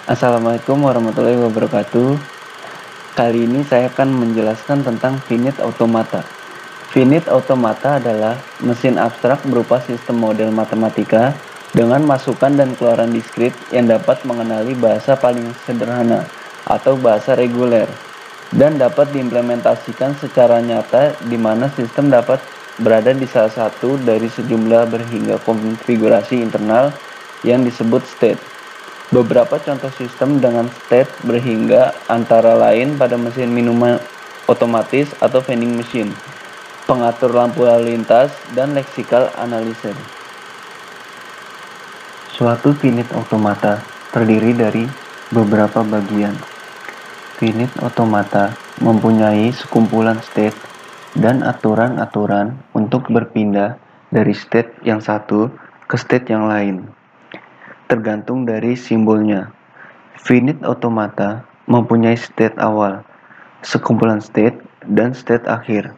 Assalamualaikum warahmatullahi wabarakatuh. Kali ini saya akan menjelaskan tentang finite automata. Finite automata adalah mesin abstrak berupa sistem model matematika dengan masukan dan keluaran diskrit yang dapat mengenali bahasa paling sederhana atau bahasa reguler dan dapat diimplementasikan secara nyata di mana sistem dapat berada di salah satu dari sejumlah berhingga konfigurasi internal yang disebut state. Beberapa contoh sistem dengan state berhingga antara lain pada mesin minuman otomatis atau vending machine, pengatur lampu lalu lintas, dan lexical analyzer. Suatu finite automata terdiri dari beberapa bagian. Finite automata mempunyai sekumpulan state dan aturan-aturan untuk berpindah dari state yang satu ke state yang lain, tergantung dari simbolnya. Finite automata mempunyai state awal, sekumpulan state, dan state akhir.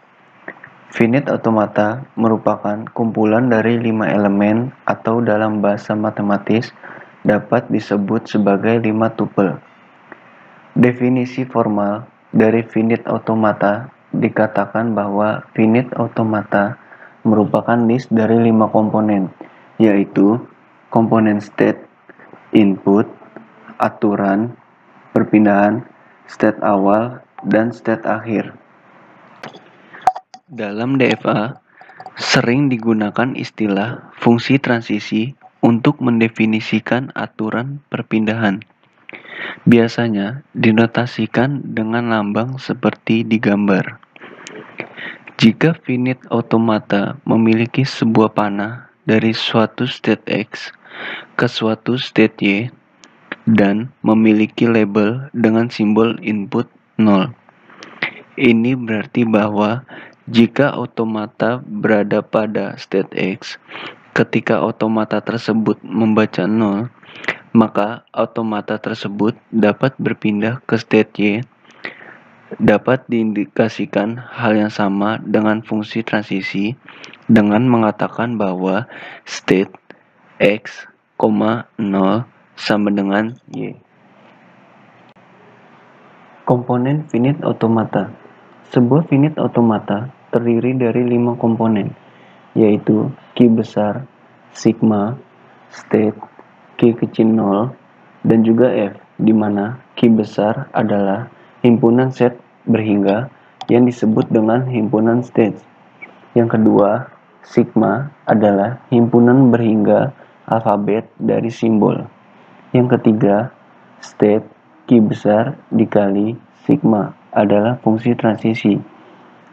Finite automata merupakan kumpulan dari 5 elemen atau dalam bahasa matematis dapat disebut sebagai 5 tupel. Definisi formal dari finite automata dikatakan bahwa finite automata merupakan list dari 5 komponen, yaitu komponen state, input, aturan, perpindahan, state awal, dan state akhir. Dalam DFA, sering digunakan istilah fungsi transisi untuk mendefinisikan aturan perpindahan. Biasanya dinotasikan dengan lambang seperti di gambar. Jika finite automata memiliki sebuah panah dari suatu state X ke suatu state Y dan memiliki label dengan simbol input 0. Ini berarti bahwa jika automata berada pada state X, ketika automata tersebut membaca 0, maka automata tersebut dapat berpindah ke state Y. Dapat diindikasikan hal yang sama dengan fungsi transisi dengan mengatakan bahwa state X, 0 sama dengan Y. Komponen finite automata. Sebuah finite automata terdiri dari 5 komponen, yaitu key besar, sigma, state, key kecil 0, dan juga F, di mana key besar adalah himpunan set berhingga yang disebut dengan himpunan state. Yang kedua, sigma adalah himpunan berhingga alfabet dari simbol. Yang ketiga, state key besar dikali sigma adalah fungsi transisi,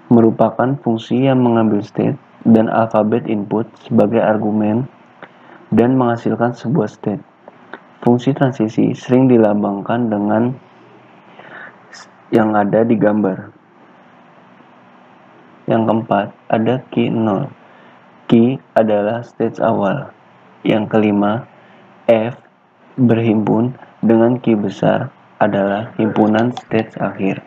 merupakan fungsi yang mengambil state dan alfabet input sebagai argumen dan menghasilkan sebuah state. Fungsi transisi sering dilambangkan dengan yang ada di gambar. Yang keempat, ada key 0. Key adalah state awal. Yang kelima, F berhimpun dengan key besar adalah himpunan state akhir.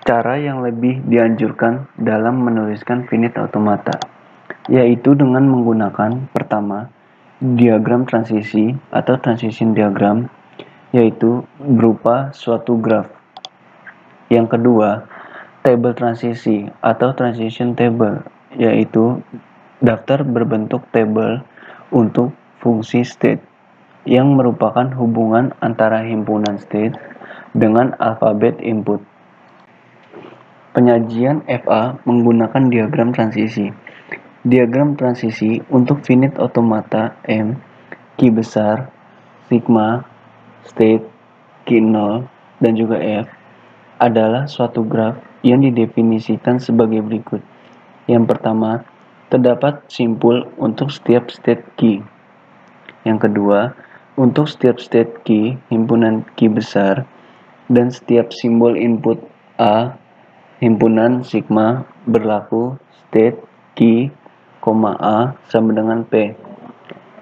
Cara yang lebih dianjurkan dalam menuliskan finite automata, yaitu dengan menggunakan pertama, diagram transisi atau transition diagram, yaitu berupa suatu graf. Yang kedua, table transisi atau transition table, yaitu daftar berbentuk table untuk fungsi state yang merupakan hubungan antara himpunan state dengan alfabet input. Penyajian FA menggunakan diagram transisi. Diagram transisi untuk finite automata M, key besar, sigma, state, key 0, dan juga F adalah suatu graf yang didefinisikan sebagai berikut. Yang pertama, terdapat simpul untuk setiap state key. Yang kedua, untuk setiap state key, himpunan key besar, dan setiap simbol input A, himpunan sigma berlaku state key, A sama dengan P.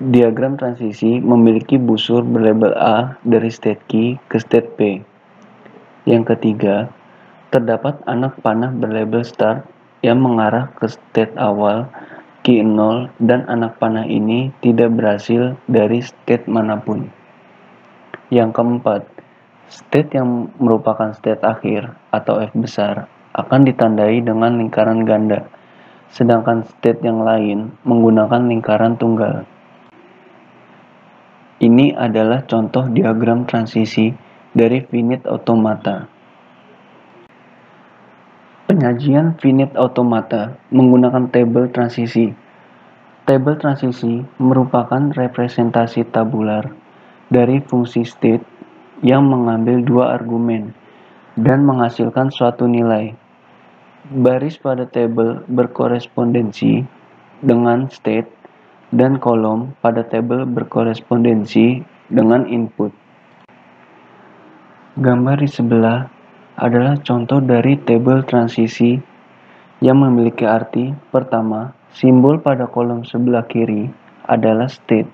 Diagram transisi memiliki busur berlabel A dari state key ke state P. Yang ketiga, terdapat anak panah berlabel start yang mengarah ke state awal key 0 dan anak panah ini tidak berasal dari state manapun. Yang keempat, state yang merupakan state akhir atau F besar akan ditandai dengan lingkaran ganda, sedangkan state yang lain menggunakan lingkaran tunggal. Ini adalah contoh diagram transisi dari finite automata. Penyajian finite automata menggunakan tabel transisi. Tabel transisi merupakan representasi tabular dari fungsi state yang mengambil dua argumen dan menghasilkan suatu nilai. Baris pada tabel berkorespondensi dengan state dan kolom pada tabel berkorespondensi dengan input. Gambar di sebelah adalah contoh dari tabel transisi yang memiliki arti. Pertama, simbol pada kolom sebelah kiri adalah state.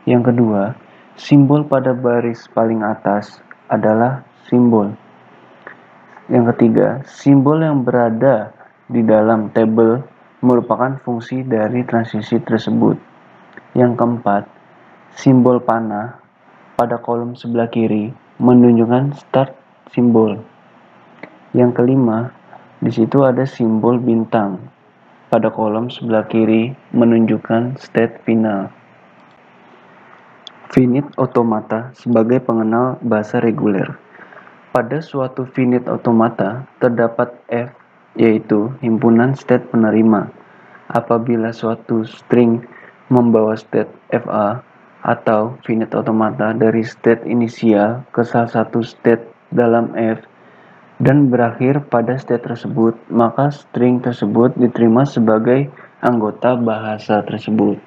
Yang kedua, simbol pada baris paling atas adalah simbol. Yang ketiga, simbol yang berada di dalam tabel merupakan fungsi dari transisi tersebut. Yang keempat, simbol panah pada kolom sebelah kiri menunjukkan start simbol. Yang kelima, di situ ada simbol bintang pada kolom sebelah kiri menunjukkan state final. Finite automata sebagai pengenal bahasa reguler. Pada suatu finite automata terdapat F, yaitu himpunan state penerima. Apabila suatu string membawa state FA atau finite automata dari state inisial ke salah satu state dalam F dan berakhir pada state tersebut, maka string tersebut diterima sebagai anggota bahasa tersebut.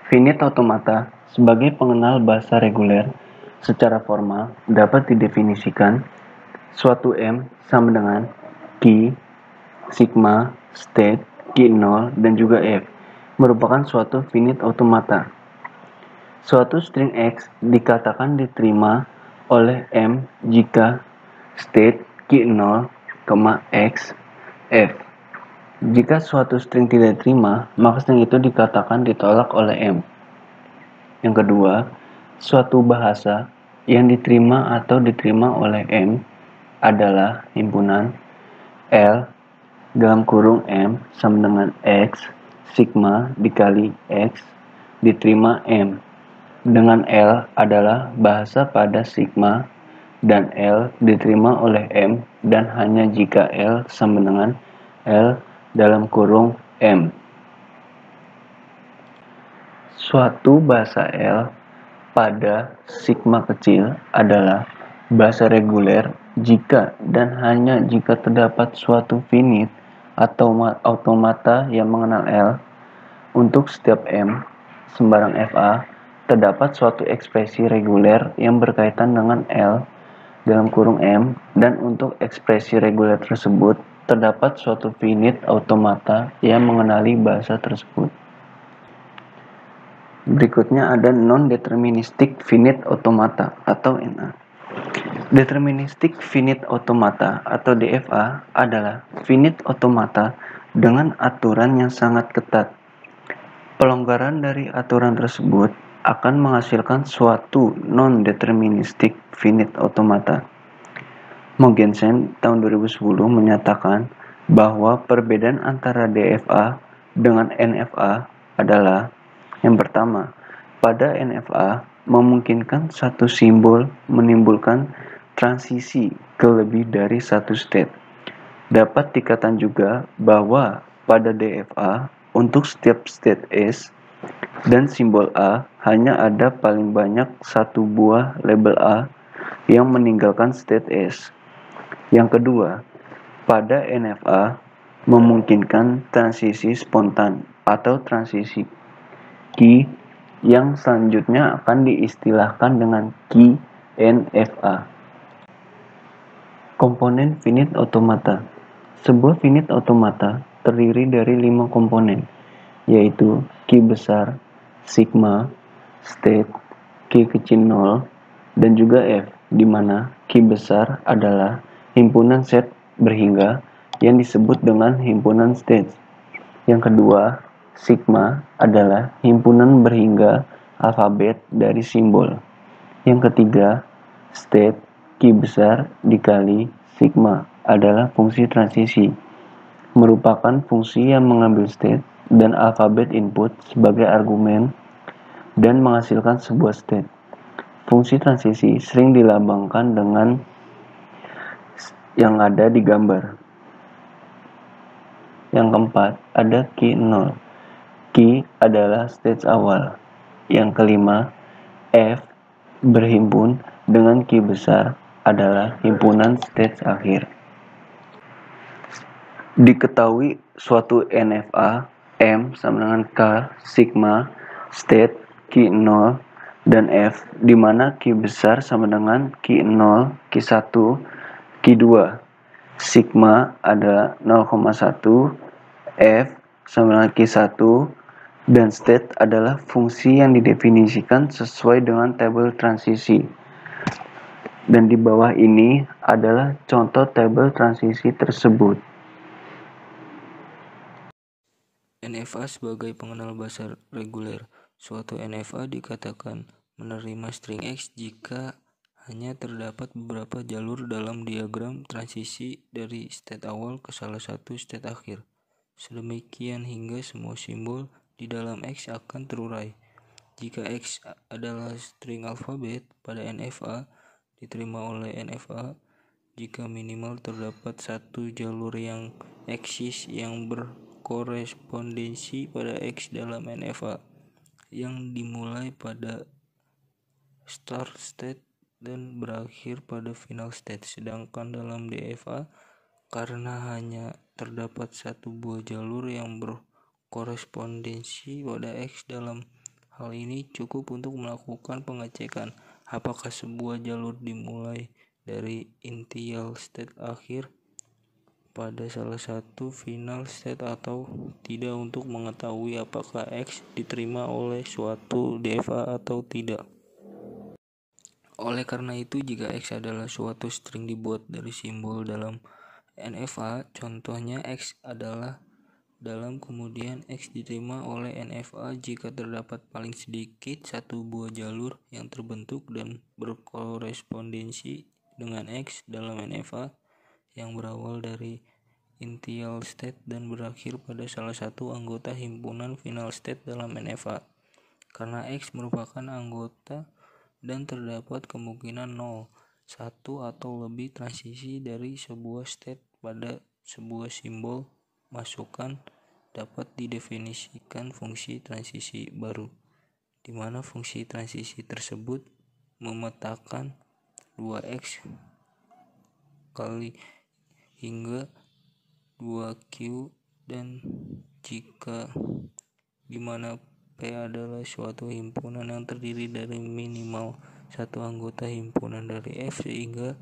Finite automata sebagai pengenal bahasa reguler secara formal dapat didefinisikan suatu M sama dengan Q, sigma, state, Q0, dan juga F merupakan suatu finite automata. Suatu string X dikatakan diterima oleh M jika state Q0, X, F. Jika suatu string tidak diterima, maka string itu dikatakan ditolak oleh M. Yang kedua, suatu bahasa yang diterima atau diterima oleh M adalah himpunan L dalam kurung M sama dengan X sigma dikali X diterima M, dengan L adalah bahasa pada sigma dan L diterima oleh M dan hanya jika L sama dengan L dalam kurung M. Suatu bahasa L pada sigma kecil adalah bahasa reguler jika dan hanya jika terdapat suatu finite atau automata yang mengenal L. Untuk setiap M sembarang FA terdapat suatu ekspresi reguler yang berkaitan dengan L dalam kurung M, dan untuk ekspresi reguler tersebut terdapat suatu finite automata yang mengenali bahasa tersebut. Berikutnya ada non-deterministic finite automata atau NA. Deterministic finite automata atau DFA adalah finite automata dengan aturan yang sangat ketat. Pelonggaran dari aturan tersebut akan menghasilkan suatu non-deterministic finite automata. Mogensen tahun 2010 menyatakan bahwa perbedaan antara DFA dengan NFA adalah: yang pertama, pada NFA memungkinkan satu simbol menimbulkan transisi ke lebih dari satu state. Dapat dikatakan juga bahwa pada DFA untuk setiap state S dan simbol A hanya ada paling banyak satu buah label A yang meninggalkan state S. Yang kedua, pada NFA memungkinkan transisi spontan atau transisi Q yang selanjutnya akan diistilahkan dengan Q NFA. Komponen finite automata. Sebuah finite automata terdiri dari 5 komponen, yaitu Q besar, sigma, state, Q kecil 0, dan juga F, di mana Q besar adalah himpunan set berhingga yang disebut dengan himpunan state. Yang kedua, sigma adalah himpunan berhingga alfabet dari simbol. Yang ketiga, state key besar dikali sigma adalah fungsi transisi, merupakan fungsi yang mengambil state dan alfabet input sebagai argumen dan menghasilkan sebuah state. Fungsi transisi sering dilambangkan dengan yang ada di gambar. Yang keempat, ada key 0. Key adalah stage awal. Yang kelima, F berhimpun dengan key besar adalah himpunan stage akhir. Diketahui suatu NFA M sama dengan K sigma state key 0 dan F di mana key besar sama dengan key 0, key 1, key 2. Sigma adalah 0,1, F sama dengan key 1 dan state adalah fungsi yang didefinisikan sesuai dengan tabel transisi. Dan di bawah ini adalah contoh tabel transisi tersebut. NFA sebagai pengenal bahasa reguler. Suatu NFA dikatakan menerima string X jika hanya terdapat beberapa jalur dalam diagram transisi dari state awal ke salah satu state akhir. Sedemikian hingga semua simbol di dalam X akan terurai. Jika X adalah string alfabet pada NFA, diterima oleh NFA jika minimal terdapat satu jalur yang eksis yang berkorespondensi pada X dalam NFA yang dimulai pada start state dan berakhir pada final state. Sedangkan dalam DFA, karena hanya terdapat satu buah jalur yang berkorespondensi pada X, dalam hal ini cukup untuk melakukan pengecekan apakah sebuah jalur dimulai dari initial state akhir pada salah satu final state atau tidak untuk mengetahui apakah X diterima oleh suatu DFA atau tidak. Oleh karena itu, jika X adalah suatu string dibuat dari simbol dalam NFA, contohnya X adalah dalam, kemudian X diterima oleh NFA jika terdapat paling sedikit satu buah jalur yang terbentuk dan berkorespondensi dengan X dalam NFA yang berawal dari initial state dan berakhir pada salah satu anggota himpunan final state dalam NFA. Karena X merupakan anggota dan terdapat kemungkinan 0, 1 atau lebih transisi dari sebuah state pada sebuah simbol masukan, dapat didefinisikan fungsi transisi baru, di mana fungsi transisi tersebut memetakan 2x kali hingga 2q dan jika di mana P adalah suatu himpunan yang terdiri dari minimal satu anggota himpunan dari F sehingga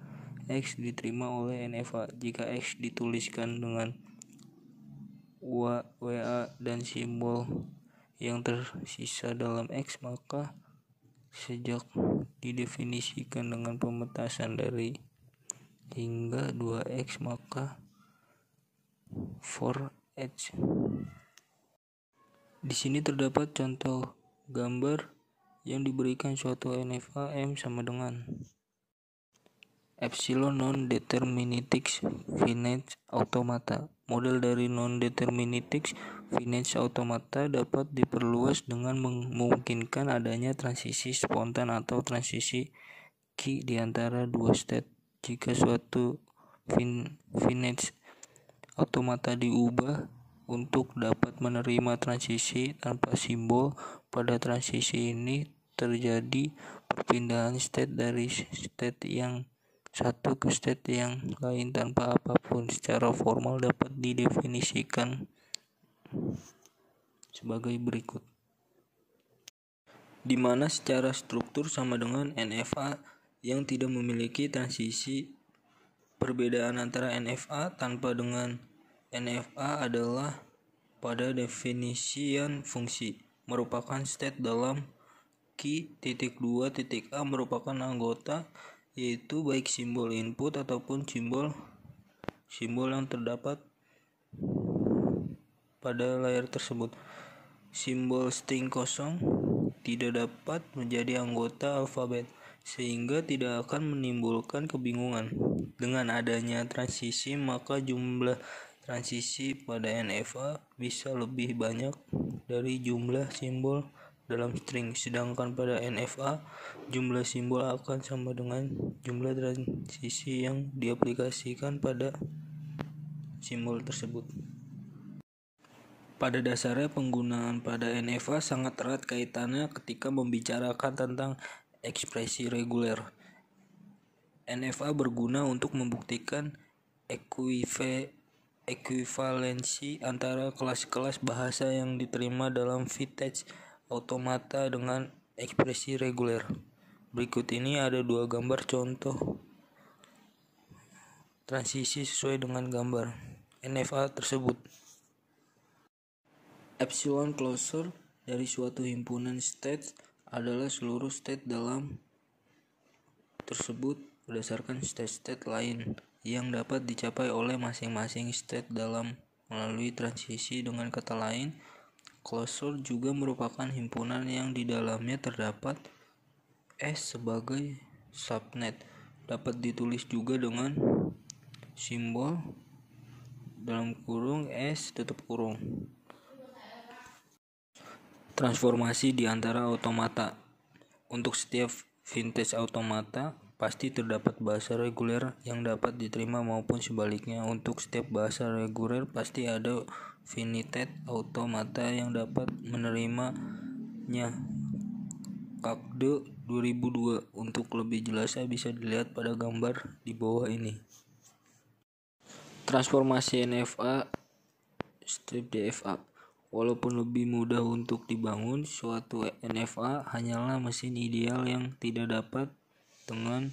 X diterima oleh NFA. Jika X dituliskan dengan WA dan simbol yang tersisa dalam X, maka sejak didefinisikan dengan pemetasan dari hingga 2x maka for H. Di sini terdapat contoh gambar yang diberikan suatu NFA M sama dengan epsilon non-deterministik finite automata. Model dari non-deterministik finite automata dapat diperluas dengan memungkinkan adanya transisi spontan atau transisi key di antara dua state. Jika suatu finite automata diubah untuk dapat menerima transisi tanpa simbol, pada transisi ini terjadi perpindahan state dari state yang satu ke state yang lain tanpa apapun. Secara formal dapat didefinisikan sebagai berikut, di mana secara struktur sama dengan NFA yang tidak memiliki transisi. Perbedaan antara NFA tanpa dengan NFA adalah pada definisian fungsi merupakan state dalam key (2)A merupakan anggota, yaitu baik simbol input ataupun simbol yang terdapat pada layar tersebut. Simbol string kosong tidak dapat menjadi anggota alfabet, sehingga tidak akan menimbulkan kebingungan. Dengan adanya transisi, maka jumlah transisi pada NFA bisa lebih banyak dari jumlah simbol dalam string, sedangkan pada NFA jumlah simbol akan sama dengan jumlah transisi yang diaplikasikan pada simbol tersebut. Pada dasarnya penggunaan pada NFA sangat erat kaitannya ketika membicarakan tentang ekspresi reguler. NFA berguna untuk membuktikan ekuivalensi antara kelas-kelas bahasa yang diterima dalam vintage automata dengan ekspresi reguler. Berikut ini ada 2 gambar contoh transisi sesuai dengan gambar NFA tersebut. Epsilon closure dari suatu himpunan state adalah seluruh state dalam tersebut berdasarkan state-state lain yang dapat dicapai oleh masing-masing state dalam melalui transisi. Dengan kata lain, closure juga merupakan himpunan yang di dalamnya terdapat S sebagai subnet. Dapat ditulis juga dengan simbol dalam kurung S tutup kurung. Transformasi di antara automata. Untuk setiap vintage automata pasti terdapat bahasa reguler yang dapat diterima maupun sebaliknya. Untuk setiap bahasa reguler pasti ada finite automata yang dapat menerimanya. Kakde 2002. Untuk lebih jelasnya bisa dilihat pada gambar di bawah ini. Transformasi NFA strip DFA. Walaupun lebih mudah untuk dibangun, suatu NFA hanyalah mesin ideal yang tidak dapat dengan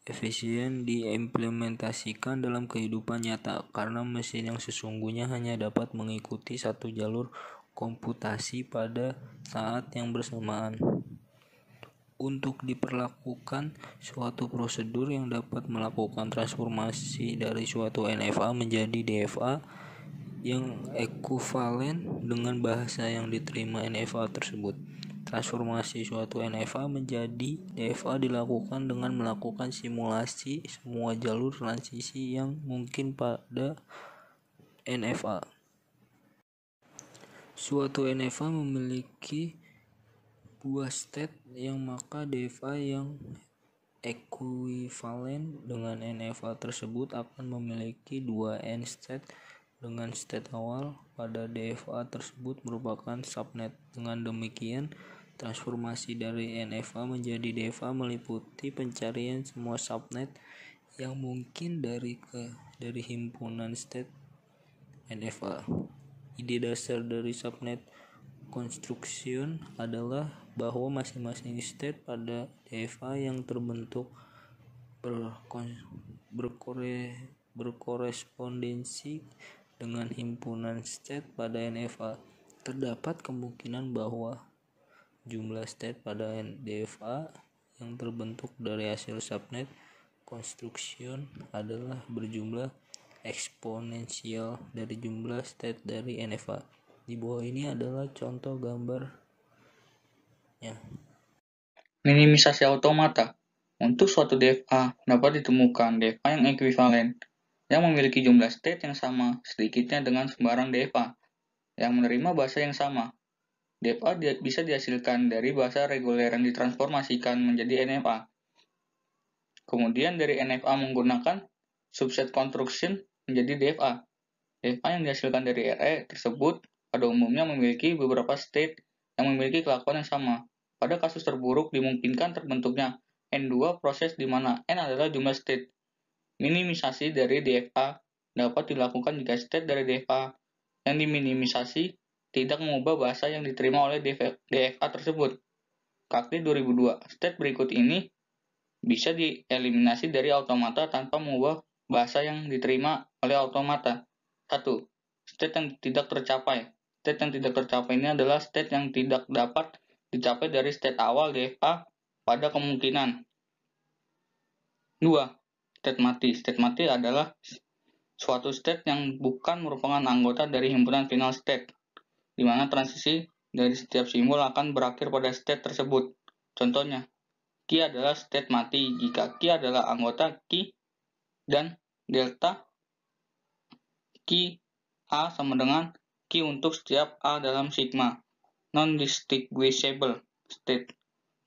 efisien diimplementasikan dalam kehidupan nyata, karena mesin yang sesungguhnya hanya dapat mengikuti satu jalur komputasi pada saat yang bersamaan. Untuk diperlakukan suatu prosedur yang dapat melakukan transformasi dari suatu NFA menjadi DFA yang ekuvalen dengan bahasa yang diterima NFA tersebut. Transformasi suatu NFA menjadi DFA dilakukan dengan melakukan simulasi semua jalur transisi yang mungkin pada NFA. Suatu NFA memiliki buah state yang maka DFA yang ekuivalen dengan NFA tersebut akan memiliki 2 end state dengan state awal pada DFA tersebut merupakan subnet. Dengan demikian, transformasi dari NFA menjadi DFA meliputi pencarian semua subnet yang mungkin dari himpunan state NFA. Ide dasar dari subnet construction adalah bahwa masing-masing state pada DFA yang terbentuk berkorespondensi dengan himpunan state pada NFA. Terdapat kemungkinan bahwa jumlah state pada DFA yang terbentuk dari hasil subnet construction adalah berjumlah eksponensial dari jumlah state dari NFA. Di bawah ini adalah contoh gambarnya. Minimisasi automata. Untuk suatu DFA dapat ditemukan DFA yang ekuivalen yang memiliki jumlah state yang sama sedikitnya dengan sembarang DFA yang menerima bahasa yang sama. DFA bisa dihasilkan dari bahasa reguler yang ditransformasikan menjadi NFA. Kemudian dari NFA menggunakan subset construction menjadi DFA. DFA yang dihasilkan dari RE tersebut pada umumnya memiliki beberapa state yang memiliki kelakuan yang sama. Pada kasus terburuk dimungkinkan terbentuknya N2 proses di mana N adalah jumlah state. Minimisasi dari DFA dapat dilakukan jika state dari DFA yang diminimisasi tidak mengubah bahasa yang diterima oleh DFA tersebut. Kakde 2002. State berikut ini bisa dieliminasi dari automata tanpa mengubah bahasa yang diterima oleh automata. 1. State yang tidak tercapai. State yang tidak tercapai ini adalah state yang tidak dapat dicapai dari state awal DFA pada kemungkinan. 2. State mati. State mati adalah suatu state yang bukan merupakan anggota dari himpunan final state, di mana transisi dari setiap simbol akan berakhir pada state tersebut. Contohnya, key adalah state mati jika key adalah anggota key dan delta key A sama dengan key untuk setiap A dalam sigma. Non-distinguishable state.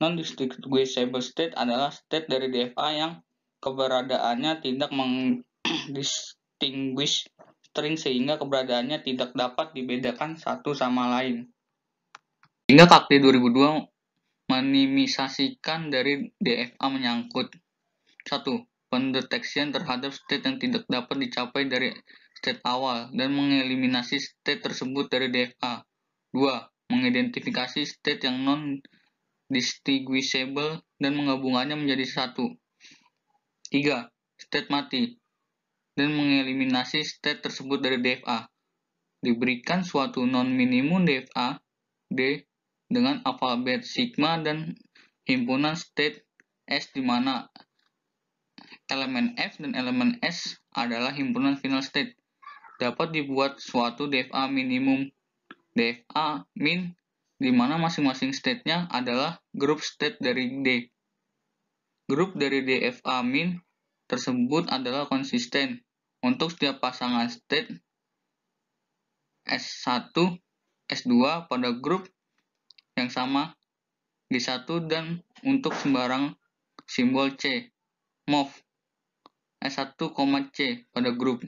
Non-distinguishable state adalah state dari DFA yang keberadaannya tidak mendistinguish string sehingga keberadaannya tidak dapat dibedakan satu sama lain. Hingga KAKD 2002 menimisasikan dari DFA menyangkut 1. Pendeteksian terhadap state yang tidak dapat dicapai dari state awal dan mengeliminasi state tersebut dari DFA. 2. Mengidentifikasi state yang non-distinguishable dan menggabungkannya menjadi satu. 3. State mati dan mengeliminasi state tersebut dari DFA. Diberikan suatu non-minimum DFA D dengan alfabet sigma dan himpunan state S di mana elemen F dan elemen S adalah himpunan final state. Dapat dibuat suatu DFA minimum DFA min di mana masing-masing state-nya adalah grup state dari D. Grup dari DFA min tersebut adalah konsisten untuk setiap pasangan state S1, S2 pada grup yang sama G1 dan untuk sembarang simbol C, mov S1, C pada grup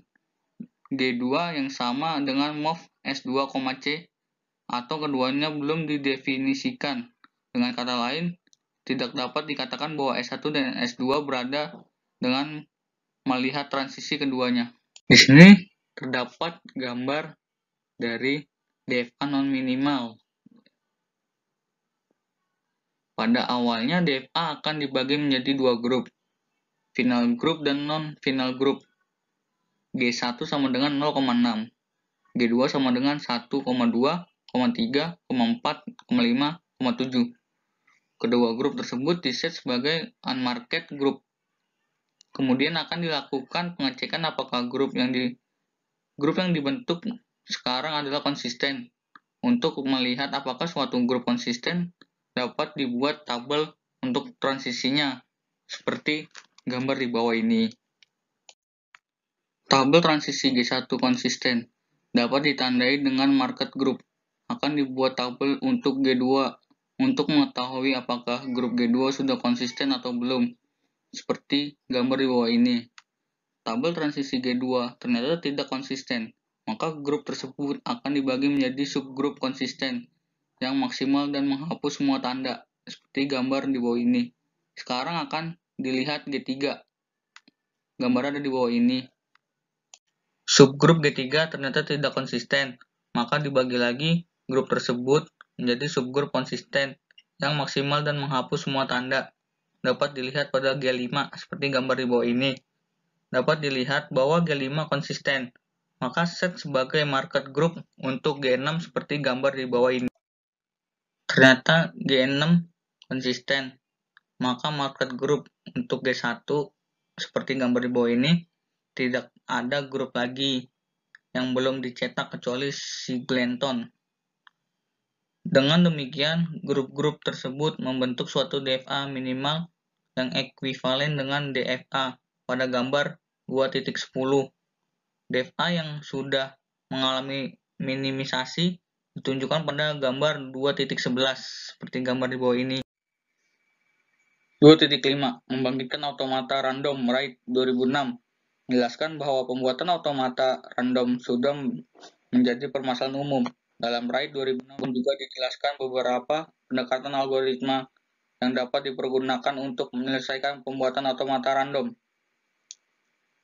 G2 yang sama dengan mov S2, C atau keduanya belum didefinisikan. Dengan kata lain, tidak dapat dikatakan bahwa S1 dan S2 berada dengan melihat transisi keduanya. Di sini terdapat gambar dari DFA non-minimal. Pada awalnya DFA akan dibagi menjadi dua grup, final group dan non-final group. G1 sama dengan 0,6, G2 sama dengan 1,2, 3,4, 5,7. Kedua grup tersebut diset sebagai unmarked group. Kemudian akan dilakukan pengecekan apakah grup yang dibentuk sekarang adalah konsisten. Untuk melihat apakah suatu grup konsisten, dapat dibuat tabel untuk transisinya, seperti gambar di bawah ini. Tabel transisi G1 konsisten dapat ditandai dengan marked group. Akan dibuat tabel untuk G2 untuk mengetahui apakah grup G2 sudah konsisten atau belum, seperti gambar di bawah ini. Tabel transisi G2 ternyata tidak konsisten, maka grup tersebut akan dibagi menjadi subgrup konsisten yang maksimal dan menghapus semua tanda, seperti gambar di bawah ini. Sekarang akan dilihat G3. Gambar ada di bawah ini. Subgrup G3 ternyata tidak konsisten, maka dibagi lagi grup tersebut menjadi subgrup konsisten yang maksimal dan menghapus semua tanda. Dapat dilihat pada G5 seperti gambar di bawah ini. Dapat dilihat bahwa G5 konsisten, maka set sebagai marked group untuk G6 seperti gambar di bawah ini. Ternyata G6 konsisten, maka marked group untuk G1 seperti gambar di bawah ini tidak ada grup lagi yang belum dicetak kecuali si Glenton. Dengan demikian, grup-grup tersebut membentuk suatu DFA minimal yang ekuivalen dengan DFA pada gambar 2.10. DFA yang sudah mengalami minimisasi ditunjukkan pada gambar 2.11 seperti gambar di bawah ini. 2.5 Membangkitkan automata random RAID 2006 menjelaskan bahwa pembuatan automata random sudah menjadi permasalahan umum. Dalam RAID 2006 juga dijelaskan beberapa pendekatan algoritma yang dapat dipergunakan untuk menyelesaikan pembuatan automata random.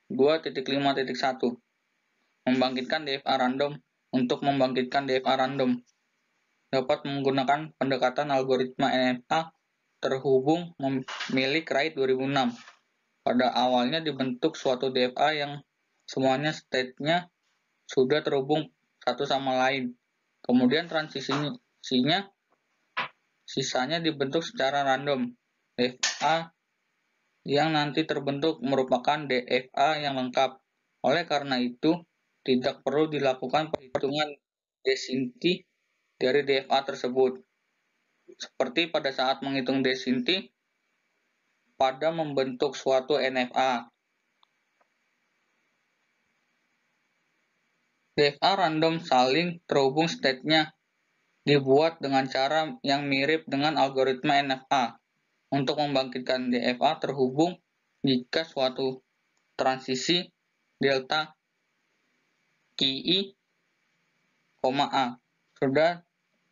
2.5.1 Membangkitkan DFA random. Untuk membangkitkan DFA random dapat menggunakan pendekatan algoritma NFA terhubung milik RAID 2006. Pada awalnya dibentuk suatu DFA yang semuanya state-nya sudah terhubung satu sama lain. Kemudian transisinya sisanya dibentuk secara random. DFA yang nanti terbentuk merupakan DFA yang lengkap. Oleh karena itu, tidak perlu dilakukan perhitungan density dari DFA tersebut. Seperti pada saat menghitung density pada membentuk suatu NFA. DFA random saling terhubung state-nya dibuat dengan cara yang mirip dengan algoritma NFA. Untuk membangkitkan DFA terhubung jika suatu transisi delta KI, A sudah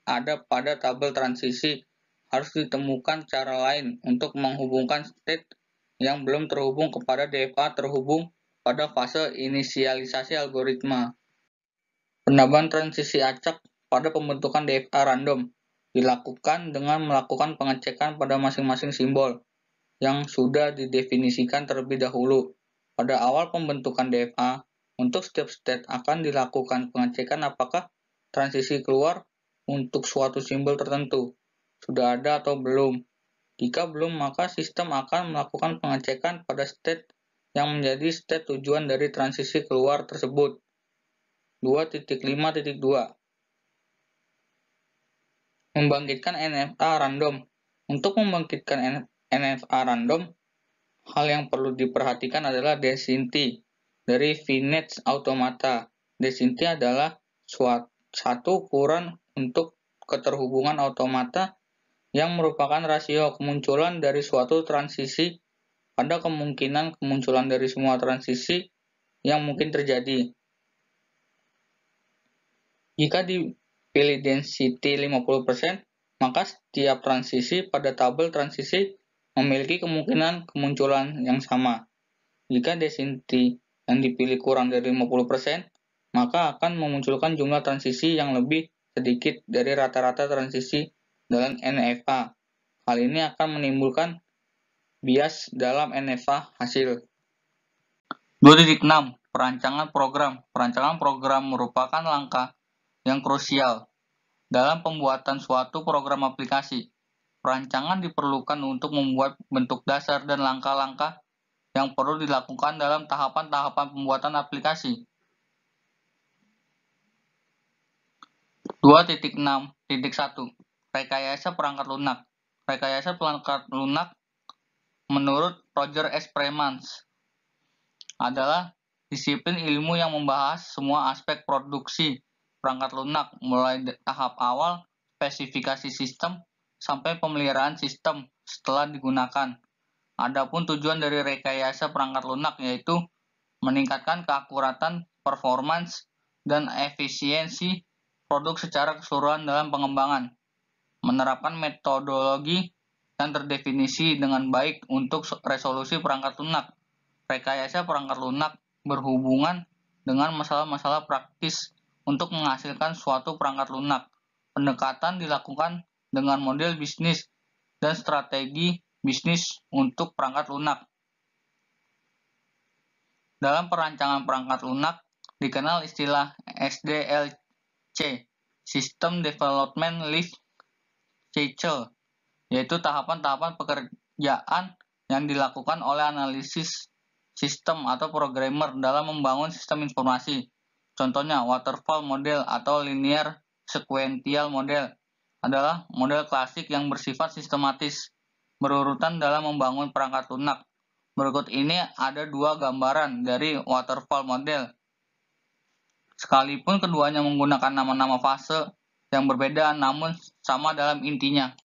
ada pada tabel transisi, harus ditemukan cara lain untuk menghubungkan state yang belum terhubung kepada DFA terhubung pada fase inisialisasi algoritma. Penambahan transisi acak pada pembentukan DFA random dilakukan dengan melakukan pengecekan pada masing-masing simbol yang sudah didefinisikan terlebih dahulu. Pada awal pembentukan DFA, untuk setiap state akan dilakukan pengecekan apakah transisi keluar untuk suatu simbol tertentu sudah ada atau belum. Jika belum, maka sistem akan melakukan pengecekan pada state yang menjadi state tujuan dari transisi keluar tersebut. 2.5.2 Membangkitkan NFA random. Untuk membangkitkan NFA random, hal yang perlu diperhatikan adalah density dari finite automata. Density adalah satu ukuran untuk keterhubungan automata yang merupakan rasio kemunculan dari suatu transisi pada kemungkinan kemunculan dari semua transisi yang mungkin terjadi. Jika dipilih density 50%, maka setiap transisi pada tabel transisi memiliki kemungkinan kemunculan yang sama. Jika density yang dipilih kurang dari 50%, maka akan memunculkan jumlah transisi yang lebih sedikit dari rata-rata transisi dalam NFA. Hal ini akan menimbulkan bias dalam NFA hasil. 2.6 Perancangan program. Perancangan program merupakan langkah yang krusial dalam pembuatan suatu program aplikasi. Perancangan diperlukan untuk membuat bentuk dasar dan langkah-langkah yang perlu dilakukan dalam tahapan-tahapan pembuatan aplikasi. 2.6.1 Rekayasa perangkat lunak. Rekayasa perangkat lunak menurut Roger S. Premans adalah disiplin ilmu yang membahas semua aspek produksi perangkat lunak, mulai tahap awal, spesifikasi sistem, sampai pemeliharaan sistem setelah digunakan. Adapun tujuan dari rekayasa perangkat lunak yaitu meningkatkan keakuratan, performance, dan efisiensi produk secara keseluruhan dalam pengembangan, menerapkan metodologi yang terdefinisi dengan baik untuk resolusi perangkat lunak. Rekayasa perangkat lunak berhubungan dengan masalah-masalah praktis untuk menghasilkan suatu perangkat lunak. Pendekatan dilakukan dengan model bisnis dan strategi bisnis untuk perangkat lunak. Dalam perancangan perangkat lunak dikenal istilah SDLC, System Development Life Cycle, yaitu tahapan-tahapan pekerjaan yang dilakukan oleh analisis sistem atau programmer dalam membangun sistem informasi. Contohnya, waterfall model atau linear sequential model adalah model klasik yang bersifat sistematis, berurutan dalam membangun perangkat lunak. Berikut ini ada dua gambaran dari waterfall model. Sekalipun keduanya menggunakan nama-nama fase yang berbeda namun sama dalam intinya.